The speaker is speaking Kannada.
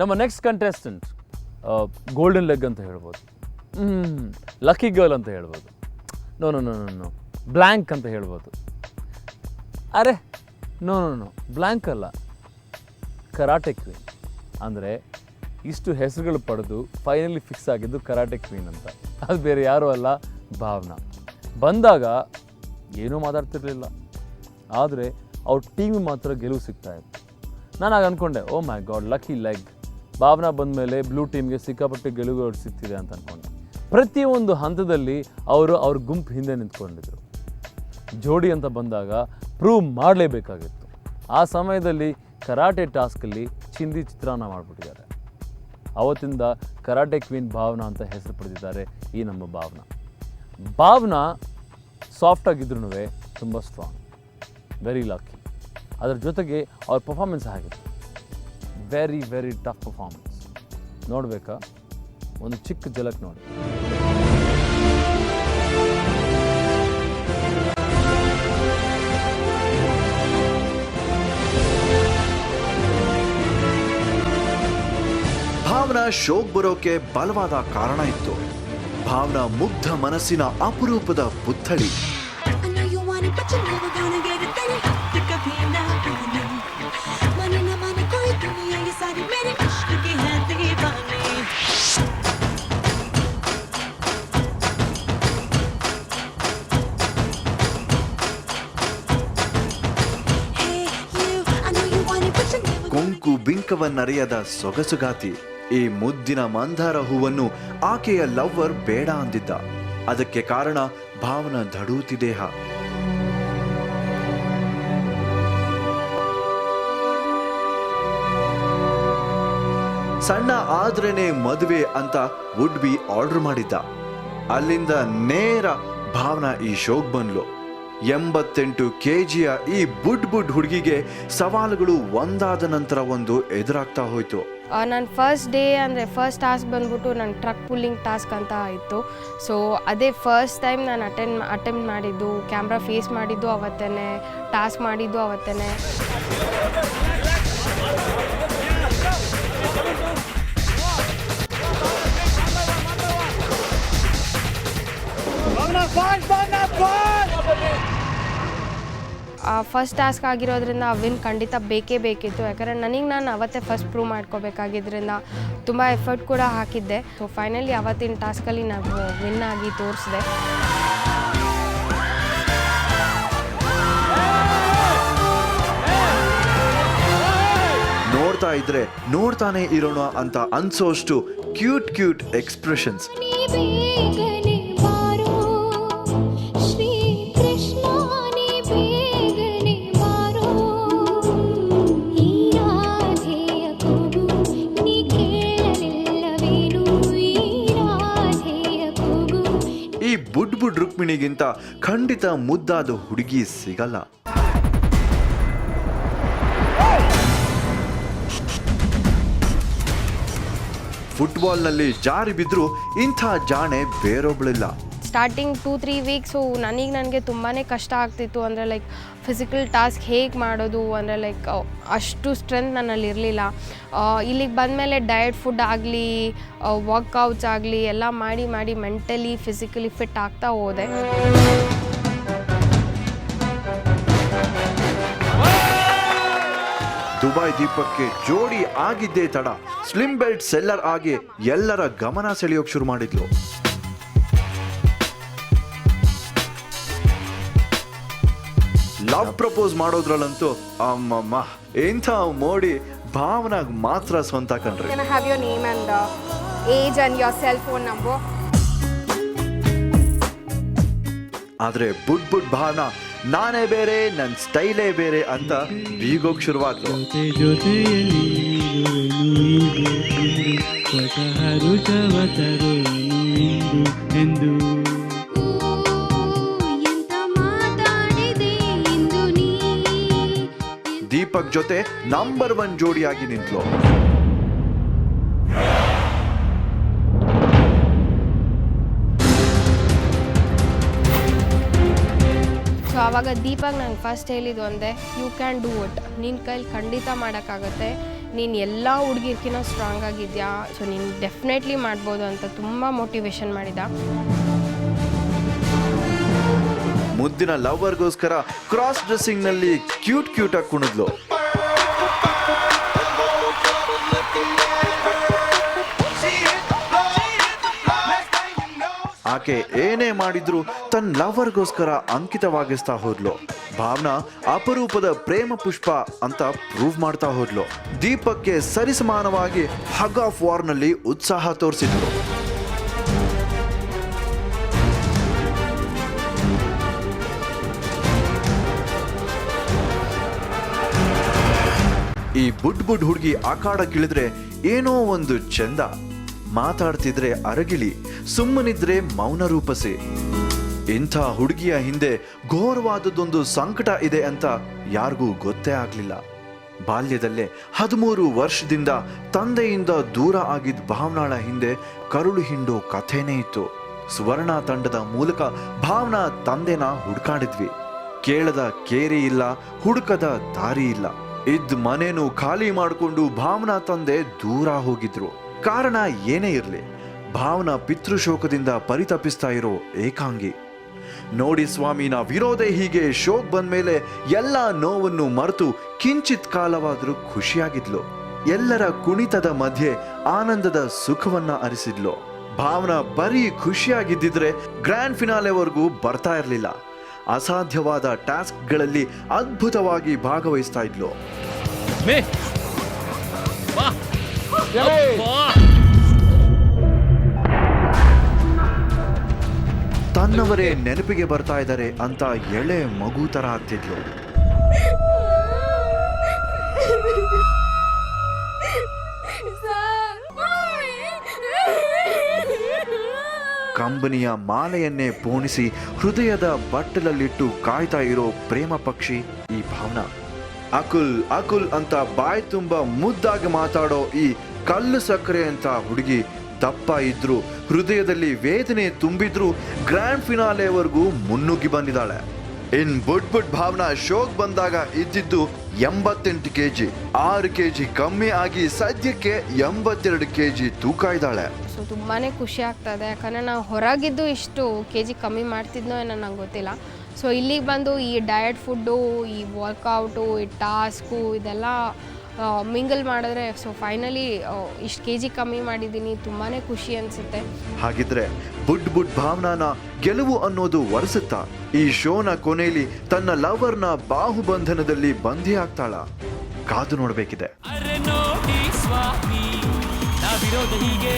ನಮ್ಮ ನೆಕ್ಸ್ಟ್ ಕಂಟೆಸ್ಟೆಂಟ್ ಗೋಲ್ಡನ್ ಲೆಗ್ ಅಂತ ಹೇಳ್ಬೋದು, ಲಕ್ಕಿ ಗರ್ಲ್ ಅಂತ ಹೇಳ್ಬೋದು, no no no no no blank ಅಂತ ಹೇಳ್ಬೋದು. ಅರೆ ನೋ ನೋ ನೋ ಬ್ಲ್ಯಾಂಕ್ ಅಲ್ಲ, ಕರಾಟೆ ಕ್ವೀನ್. ಅಂದರೆ ಇಷ್ಟು ಹೆಸರುಗಳು ಪಡೆದು ಫೈನಲಿ ಫಿಕ್ಸ್ ಆಗಿದ್ದು ಕರಾಟೆ ಕ್ವೀನ್ ಅಂತ. ಅದು ಬೇರೆ ಯಾರೂ ಅಲ್ಲ, ಭಾವನಾ. ಬಂದಾಗ ಏನೂ ಮಾತಾಡ್ತಿರ್ಲಿಲ್ಲ, ಆದರೆ ಅವ್ರ ಟೀಮಿಗೆ ಮಾತ್ರ ಗೆಲುವು ಸಿಗ್ತಾಯಿತ್ತು. ನಾನು ಆಗ ಅಂದ್ಕೊಂಡೆ, ಓ ಮೈ ಗಾಡ್ ಲಕ್ಕಿ ಲೆಗ್, ಭಾವನಾ ಬಂದ ಮೇಲೆ ಬ್ಲೂ ಟೀಮ್ಗೆ ಸಿಕ್ಕಾಪಟ್ಟೆ ಗೆಲುವುಗಳು ಸಿಗ್ತಿದೆ ಅಂತ ಅಂದ್ಕೊಂಡೆ. ಪ್ರತಿಯೊಂದು ಹಂತದಲ್ಲಿ ಅವರು ಅವ್ರ ಗುಂಪು ಹಿಂದೆ ನಿಂತ್ಕೊಂಡಿದ್ರು. ಜೋಡಿ ಅಂತ ಬಂದಾಗ ಪ್ರೂವ್ ಮಾಡಲೇಬೇಕಾಗಿತ್ತು. ಆ ಸಮಯದಲ್ಲಿ ಕರಾಟೆ ಟಾಸ್ಕಲ್ಲಿ ಚಿಂದಿ ಚಿತ್ರಾನ್ನ ಮಾಡಿಬಿಟ್ಟಿದ್ದಾರೆ. ಅವತ್ತಿಂದ ಕರಾಟೆ ಕ್ವೀನ್ ಭಾವನಾ ಅಂತ ಹೆಸರು ಪಡೆದಿದ್ದಾರೆ ಈ ನಮ್ಮ ಭಾವನಾ. ಭಾವನಾ ಸಾಫ್ಟಾಗಿದ್ರೂ ತುಂಬ ಸ್ಟ್ರಾಂಗ್, ವೆರಿ ಲಕ್ಕಿ. ಅದರ ಜೊತೆಗೆ ಅವ್ರ ಪರ್ಫಾರ್ಮೆನ್ಸ್ ಆಗಿತ್ತು, ವೆರಿ ವೆರಿ ಟಫ್ ಪರ್ಫಾರ್ಮೆನ್ಸ್. ನೋಡಬೇಕಾ? ಒಂದು ಚಿಕ್ಕ ಝಲಕ್ ನೋಡಿ. ಭಾವನಾ ಶೋಕ್ ಬರೋಕೆ ಬಲವಾದ ಕಾರಣ ಇತ್ತು. ಭಾವನಾ ಮುಗ್ಧ ಮನಸ್ಸಿನ ಅಪರೂಪದ ಪುತ್ಥಳಿ. ಕೊಂಕು ಬಿಂಕವನ್ನರಿಯದ ಸೊಗಸುಗಾತಿ. ಈ ಮುದ್ದಿನ ಮಂದಾರ ಹೂವನ್ನು ಆಕೆಯ ಲವ್ವರ್ ಬೇಡ ಅಂದಿದ್ದ. ಅದಕ್ಕೆ ಕಾರಣ ಭಾವನಾ ಧಡೂತಿ ದೇಹ. ಸಣ್ಣ ಆದ್ರೇನೆ ಮದುವೆ ಅಂತ ವುಡ್ ಬಿ ಆರ್ಡರ್ ಮಾಡಿದ್ದ. ಅಲ್ಲಿಂದ ನೇರ ಭಾವನಾ ಈ ಶೋಕ್ ಬಂದ್ಲು. 88 kg ಈ ಬುಡ್ ಹುಡುಗಿಗೆ ಸವಾಲುಗಳು ಒಂದಾದ ನಂತರ ಒಂದು ಎದುರಾಗ್ತಾ ಹೋಯ್ತು. ನನ್ನ ಫಸ್ಟ್ ಡೇ ಅಂದರೆ ಫಸ್ಟ್ ಟಾಸ್ಕ್ ಬಂದ್ಬಿಟ್ಟು ನನ್ನ ಟ್ರಕ್ ಪುಲ್ಲಿಂಗ್ ಟಾಸ್ಕ್ ಅಂತ ಇತ್ತು. ಸೊ ಅದೇ ಫಸ್ಟ್ ಟೈಮ್ ನಾನು ಅಟೆಂಪ್ಟ್ ಮಾಡಿದ್ದು, ಕ್ಯಾಮ್ರಾ ಫೇಸ್ ಮಾಡಿದ್ದು ಅವತ್ತೇ, ಟಾಸ್ಕ್ ಮಾಡಿದ್ದು ಅವತ್ತೇ. ಫಸ್ಟ್ ಟಾಸ್ಕ್ ಆಗಿರೋದ್ರಿಂದ ವಿನ್ ಖಂಡಿತ ಬೇಕೇ ಬೇಕಿತ್ತು. ಯಾಕಂದರೆ ನಾನು ಅವತ್ತೇ ಫಸ್ಟ್ ಪ್ರೂವ್ ಮಾಡ್ಕೋಬೇಕಾಗಿದ್ದರಿಂದ ತುಂಬ ಎಫರ್ಟ್ ಕೂಡ ಹಾಕಿದ್ದೆ. ಸೊ ಫೈನಲಿ ಅವತ್ತಿನ ಟಾಸ್ಕಲ್ಲಿ ನಾವು ವಿನ್ ಆಗಿ ತೋರಿಸಿದೆ. ನೋಡ್ತಾ ಇದ್ರೆ ನೋಡ್ತಾನೆ ಇರೋಣ ಅಂತ ಅನ್ಸೋಷ್ಟು ಕ್ಯೂಟ್ ಎಕ್ಸ್ಪ್ರೆಷನ್ಸ್. ಈ ಬುಡ್ ರುಕ್ಮಿಣಿಗಿಂತ ಖಂಡಿತ ಮುದ್ದಾದ ಹುಡುಗಿ ಸಿಗಲ್ಲ. ಫುಟ್ಬಾಲ್ನಲ್ಲಿ ಜಾರಿ ಬಿದ್ದರೂ ಇಂಥ ಜಾಣೆ ಬೇರೊಬ್ಬಳಿಲ್ಲ. ಸ್ಟಾರ್ಟಿಂಗ್ 2-3 ವೀಕ್ಸು ನನಗೆ ತುಂಬಾ ಕಷ್ಟ ಆಗ್ತಿತ್ತು. ಅಂದರೆ ಲೈಕ್ ಫಿಸಿಕಲ್ ಟಾಸ್ಕ್ ಹೇಗೆ ಮಾಡೋದು ಅಂದರೆ ಲೈಕ್ ಅಷ್ಟು ಸ್ಟ್ರೆಂತ್ ನನ್ನಲ್ಲಿ ಇರಲಿಲ್ಲ. ಇಲ್ಲಿಗೆ ಬಂದಮೇಲೆ ಡಯಟ್ ಫುಡ್ ಆಗಲಿ, ವರ್ಕೌಟ್ಸ್ ಆಗಲಿ ಎಲ್ಲ ಮಾಡಿ ಮೆಂಟಲಿ ಫಿಸಿಕಲಿ ಫಿಟ್ ಆಗ್ತಾ ಹೋದೆ. ದುಬೈ ದೀಪಕ್ಕೆ ಜೋಡಿ ಆಗಿದ್ದೇ ತಡ ಸ್ಲಿಮ್ ಬೆಲ್ಟ್ ಸೆಲ್ಲರ್ ಆಗಿ ಎಲ್ಲರ ಗಮನ ಸೆಳೆಯೋಕೆ ಶುರು ಮಾಡಿದ್ಲು. ಲವ್ ಪ್ರಪೋಸ್ ಮಾಡೋದ್ರಲ್ಲಂತೂ ಅಮ್ಮಮ್ಮ ಎಂಥ ಮೋಡಿ ಭಾವನಾಗ್ ಮಾತ್ರ ಸ್ವಂತ ಕಣ್ರಿ. Can I have your name and age and your cell phone number? ಆದ್ರೆ ಬುಡ್ ಭಾವನಾ ನಾನೇ ಬೇರೆ, ನನ್ನ ಸ್ಟೈಲೇ ಬೇರೆ ಅಂತ ಬೀಗೋಕ್ ಶುರುವಾಗ್ಲು. ದೀಪಕ್ ಜೊತೆ ನಂಬರ್ 1 ಜೋಡಿಯಾಗಿ ನಿಂತ್ಲು. ಸೊ ಆವಾಗ ದೀಪಕ್ ನಂಗೆ ಫಸ್ಟ್ ಹೇಳಿದ್ದು ಒಂದೇ, ಯು ಕ್ಯಾನ್ ಡೂ ಇಟ್, ನಿನ್ನ ಕೈಲಿ ಖಂಡಿತ ಮಾಡೋಕ್ಕಾಗತ್ತೆ, ನೀನು ಎಲ್ಲ ಹುಡುಗಿರ್ಕಿನ್ನ ಸ್ಟ್ರಾಂಗ್ ಆಗಿದೆಯಾ, ಸೊ ನೀನು ಡೆಫಿನೆಟ್ಲಿ ಮಾಡ್ಬೋದು ಅಂತ ತುಂಬ ಮೋಟಿವೇಶನ್ ಮಾಡಿದ. ಮುದ್ದಿನ ಲವರ್ಗೋಸ್ಕರ ಕ್ರಾಸ್ ಡ್ರೆಸ್ಸಿಂಗ್ನಲ್ಲಿ ಕ್ಯೂಟ್ ಆಗಿ ಕುಣಿದ್ಲು. ಆಕೆ ಏನೇ ಮಾಡಿದ್ರು ತನ್ನ ಲವರ್ಗೋಸ್ಕರ ಅಂಕಿತವಾಗಿಸ್ತಾ ಹೋದ್ಲು. ಭಾವನಾ ಅಪರೂಪದ ಪ್ರೇಮ ಪುಷ್ಪ ಅಂತ ಪ್ರೂವ್ ಮಾಡ್ತಾ ಹೋದ್ಲು. ದೀಪಕ್ಗೆ ಸರಿಸಮಾನವಾಗಿ ಹಗ್ ಆಫ್ ವಾರ್ನಲ್ಲಿ ಉತ್ಸಾಹ ತೋರಿಸಿದ್ರು. ಈ ಬುಡ್ ಹುಡುಗಿ ಆಕಾಡಕ್ಕಿಳಿದ್ರೆ ಏನೋ ಒಂದು ಚಂದ, ಮಾತಾಡ್ತಿದ್ರೆ ಅರಗಿಳಿ, ಸುಮ್ಮನಿದ್ರೆ ಮೌನ ರೂಪಸಿ. ಇಂಥ ಹುಡುಗಿಯ ಹಿಂದೆ ಘೋರವಾದದ್ದೊಂದು ಸಂಕಟ ಇದೆ ಅಂತ ಯಾರಿಗೂ ಗೊತ್ತೇ ಆಗ್ಲಿಲ್ಲ. ಬಾಲ್ಯದಲ್ಲೇ 13 ವರ್ಷದಿಂದ ತಂದೆಯಿಂದ ದೂರ ಆಗಿದ್ದ ಭಾವನಾಳ ಹಿಂದೆ ಕರುಳು ಹಿಂಡೋ ಕಥೆನೇ ಇತ್ತು. ಸುವರ್ಣ ತಂಡದ ಮೂಲಕ ಭಾವನಾ ತಂದೆನ ಹುಡುಕಾಡಿದ್ವಿ. ಕೇಳದ ಕೇರಿ ಇಲ್ಲ, ಹುಡುಕದ ದಾರಿ ಇಲ್ಲ. ಇದ್ದ ಮನೇನು ಖಾಲಿ ಮಾಡಿಕೊಂಡು ಭಾವನಾ ತಂದೆ ದೂರ ಹೋಗಿದ್ರು. ಕಾರಣ ಏನೇ ಇರಲಿ, ಭಾವನಾ ಪಿತೃಶೋಕದಿಂದ ಪರಿತಪಿಸ್ತಾ ಇರೋ ಏಕಾಂಗಿ. ನೋಡಿ ಸ್ವಾಮಿ, ನಾವಿರೋದೇ ಹೀಗೆ ಶೋಕ್ ಬಂದ್ಮೇಲೆ ಎಲ್ಲ ನೋವನ್ನು ಮರೆತು ಕಿಂಚಿತ್ ಕಾಲವಾದ್ರೂ ಖುಷಿಯಾಗಿದ್ಲು. ಎಲ್ಲರ ಕುಣಿತದ ಮಧ್ಯೆ ಆನಂದದ ಸುಖವನ್ನ ಅರಿಸಿದ್ಲು. ಭಾವನಾ ಬರೀ ಖುಷಿಯಾಗಿದ್ದಿದ್ರೆ ಗ್ರ್ಯಾಂಡ್ ಫಿನಾಲೆವರೆಗೂ ಬರ್ತಾ ಇರಲಿಲ್ಲ. ಅಸಾಧ್ಯವಾದ ಟಾಸ್ಕ್ಗಳಲ್ಲಿ ಅದ್ಭುತವಾಗಿ ಭಾಗವಹಿಸ್ತಾ ಇದ್ಲು. ತನ್ನವರೇ ನೆನಪಿಗೆ ಬರ್ತಾ ಇದ್ದಾರೆ ಅಂತ ಎಳೆ ಮಗು ತರ ಆಗ್ತಿದ್ಲು. ಕಂಬನಿಯ ಮಾಲೆಯನ್ನೇ ಪೋಣಿಸಿ ಹೃದಯದ ಬಟ್ಟಲಲ್ಲಿಟ್ಟು ಕಾಯ್ತಾ ಇರೋ ಪ್ರೇಮ ಪಕ್ಷಿ ಈ ಭಾವನಾ. ಅಕುಲ್ ಅಂತ ಬಾಯಿ ತುಂಬ ಮುದ್ದಾಗಿ ಮಾತಾಡೋ ಈ ಕಲ್ಲು ಸಕ್ಕರೆ ಅಂತ ಹುಡುಗಿ ದಪ್ಪ ಇದ್ರು, ಹೃದಯದಲ್ಲಿ ವೇದನೆ ತುಂಬಿದ್ರು, ಗ್ರ್ಯಾಂಡ್ ಫಿನಾಲೆವರೆಗೂ ಮುನ್ನುಗ್ಗಿ ಬಂದಿದ್ದಾಳೆ. ಇನ್ ಬುಡ್ ಭಾವನಾ ಶೋಕ್ ಬಂದಾಗ ಇದ್ದಿದ್ದು 88 kg, 6 kg ಕಮ್ಮಿ ಆಗಿ ಸದ್ಯಕ್ಕೆ 82 kg ತೂಕ ಇದ್ದಾಳೆ. ಸೊ ತುಂಬಾ ಖುಷಿ ಆಗ್ತದೆ, ಯಾಕಂದರೆ ನಾವು ಹೊರಗಿದ್ದು ಇಷ್ಟು KG ಕಮ್ಮಿ ಮಾಡ್ತಿದ್ನೋ ಏನೋ ನಂಗೆ ಗೊತ್ತಿಲ್ಲ. ಸೊ ಇಲ್ಲಿಗೆ ಬಂದು ಈ ಡಯಟ್ ಫುಡ್ಡು, ಈ ವರ್ಕೌಟು, ಈ ಟಾಸ್ಕು ಇದೆಲ್ಲ ಮಿಂಗಲ್ ಮಾಡಿದ್ರೆ ಸೊ ಫೈನಲಿ ಇಷ್ಟು KG ಕಮ್ಮಿ ಮಾಡಿದ್ದೀನಿ, ತುಂಬಾ ಖುಷಿ ಅನಿಸುತ್ತೆ. ಹಾಗಿದ್ರೆ ಬುಡ್ ಭಾವನಾನ ಗೆಲುವು ಅನ್ನೋದು ಒರೆಸುತ್ತಾ? ಈ ಶೋನ ಕೊನೆಯಲ್ಲಿ ತನ್ನ ಲವರ್ನ ಬಾಹುಬಂಧನದಲ್ಲಿ ಬಂಧಿ ಆಗ್ತಾಳ? ಕಾದು ನೋಡಬೇಕಿದೆ. ಅರೆ ನೋಡಿ ಸ್ವಾಮಿ, ನಾವಿರೋದು ಹೀಗೆ.